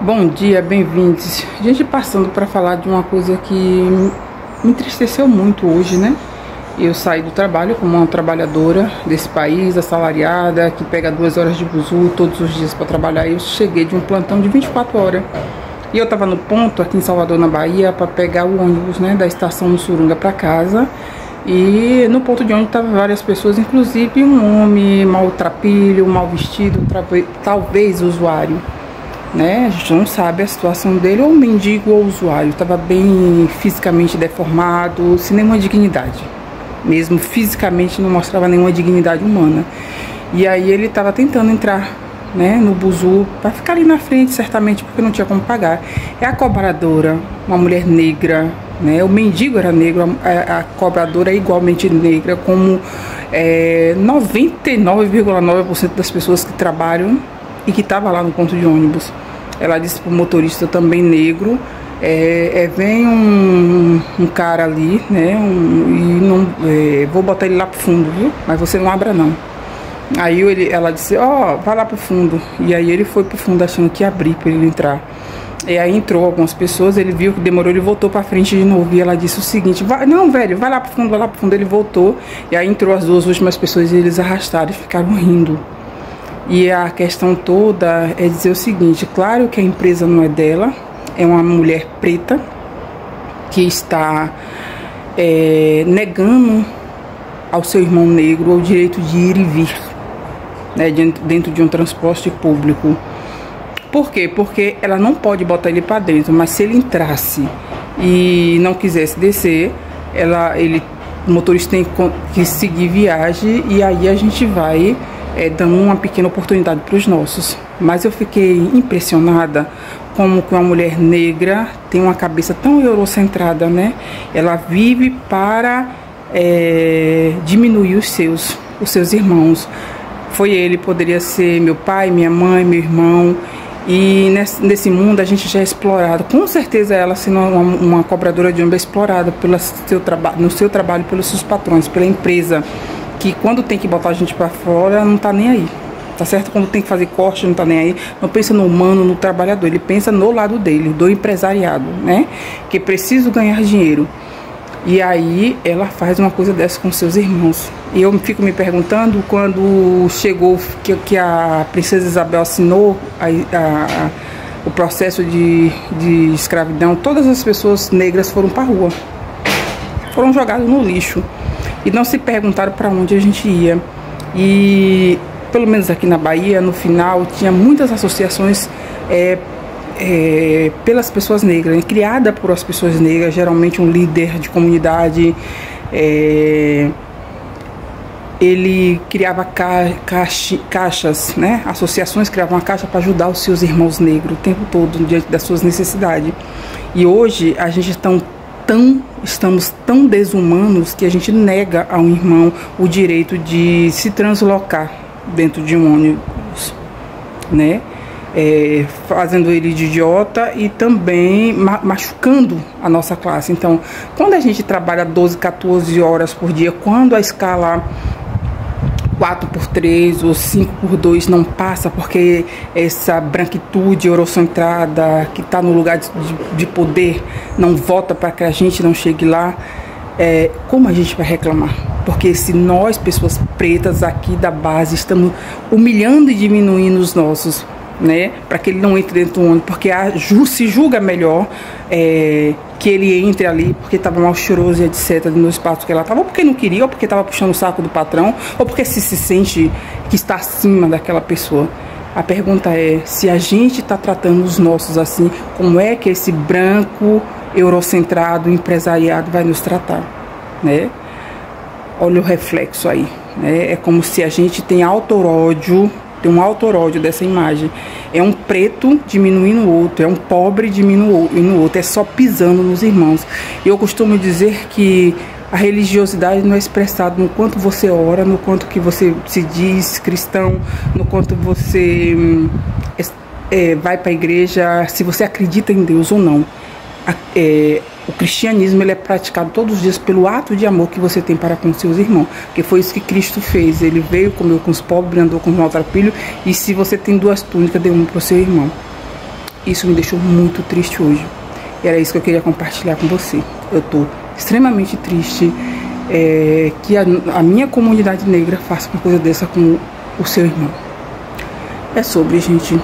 Bom dia, bem-vindos. A gente passando para falar de uma coisa que me entristeceu muito hoje, né? Eu saí do trabalho como uma trabalhadora desse país, assalariada, que pega 2 horas de buzu todos os dias para trabalhar. Eu cheguei de um plantão de 24 horas. E eu estava no ponto, aqui em Salvador, na Bahia, para pegar o ônibus, né, da estação Mussurunga para casa. E no ponto de ônibus estavam várias pessoas, inclusive um homem maltrapilho, mal vestido, talvez usuário. Né? A gente não sabe a situação dele, ou mendigo ou usuário. Estava bem fisicamente deformado, sem nenhuma dignidade. Mesmo fisicamente não mostrava nenhuma dignidade humana. E aí ele estava tentando entrar, né, no buzu para ficar ali na frente, certamente porque não tinha como pagar. É a cobradora, uma mulher negra, né? O mendigo era negro, a cobradora é igualmente negra, como 99,9% das pessoas que trabalham e que estava lá no ponto de ônibus. Ela disse para o motorista também negro, vem um cara ali, né, vou botar ele lá pro fundo, viu? Mas você não abra não. Aí ela disse, vai lá pro fundo. E aí ele foi pro fundo achando que ia abrir para ele entrar. E aí entrou algumas pessoas, ele viu que demorou, ele voltou para frente de novo. E ela disse o seguinte, não velho, vai lá pro fundo, vai lá pro fundo. Ele voltou, e aí entrou as 2 últimas pessoas e eles arrastaram e ficaram rindo. E a questão toda é dizer o seguinte, claro que a empresa não é dela, é uma mulher preta que está negando ao seu irmão negro o direito de ir e vir, né, dentro de um transporte público. Por quê? Porque ela não pode botar ele para dentro, mas se ele entrasse e não quisesse descer, o motorista tem que seguir viagem, e aí a gente vai dando uma pequena oportunidade para os nossos. Mas eu fiquei impressionada como que uma mulher negra tem uma cabeça tão eurocentrada, né? Ela vive para diminuir os seus irmãos. Poderia ser meu pai, minha mãe, meu irmão. E nesse mundo a gente já é explorado. Com certeza ela, sendo uma cobradora de ônibus, é explorada no seu trabalho pelos seus patrões, pela empresa, que quando tem que botar a gente para fora não tá nem aí, tá certo? Quando tem que fazer corte não tá nem aí, não pensa no humano, no trabalhador, ele pensa no lado dele, do empresariado, né? Que preciso ganhar dinheiro. E aí ela faz uma coisa dessa com seus irmãos. E eu fico me perguntando, quando chegou que a princesa Isabel assinou o processo de escravidão, todas as pessoas negras foram para a rua, foram jogadas no lixo. E não se perguntaram para onde a gente ia. E, pelo menos aqui na Bahia, no final, tinha muitas associações pelas pessoas negras, né? Criada por as pessoas negras, geralmente um líder de comunidade. Ele criava caixas, né? Associações criavam uma caixa para ajudar os seus irmãos negros o tempo todo, diante das suas necessidades. E hoje a gente estamos tão desumanos que a gente nega a um irmão o direito de se translocar dentro de um ônibus, né? Fazendo ele de idiota e também machucando a nossa classe. Então, quando a gente trabalha 12, 14 horas por dia, quando a escala 4x3 ou 5x2 não passa, porque essa branquitude eurocentrada que está no lugar de poder não vota para que a gente não chegue lá, como a gente vai reclamar? Porque se nós, pessoas pretas aqui da base, estamos humilhando e diminuindo os nossos, né, para que ele não entre dentro do ônibus, porque se julga melhor que ele entre ali porque estava mal cheiroso e etc, no espaço que ela estava, ou porque não queria, ou porque estava puxando o saco do patrão, ou porque se sente que está acima daquela pessoa. A pergunta é, se a gente está tratando os nossos assim, como é que esse branco eurocentrado empresariado vai nos tratar, né? Olha o reflexo aí, né? É como se a gente tem um autoródio dessa imagem. É um preto diminuindo o outro, é um pobre diminuindo o outro, é só pisando nos irmãos. Eu costumo dizer que a religiosidade não é expressada no quanto você ora, no quanto que você se diz cristão, no quanto você vai para a igreja, se você acredita em Deus ou não. O cristianismo ele é praticado todos os dias pelo ato de amor que você tem para com seus irmãos, porque foi isso que Cristo fez. Ele veio, comeu com os pobres, andou com os maltrapilhos, e se você tem 2 túnicas, dê uma para o seu irmão. isso me deixou muito triste hoje. E era isso que eu queria compartilhar com você. Eu tô extremamente triste que a minha comunidade negra faça uma coisa dessa com o seu irmão. É sobre, gente.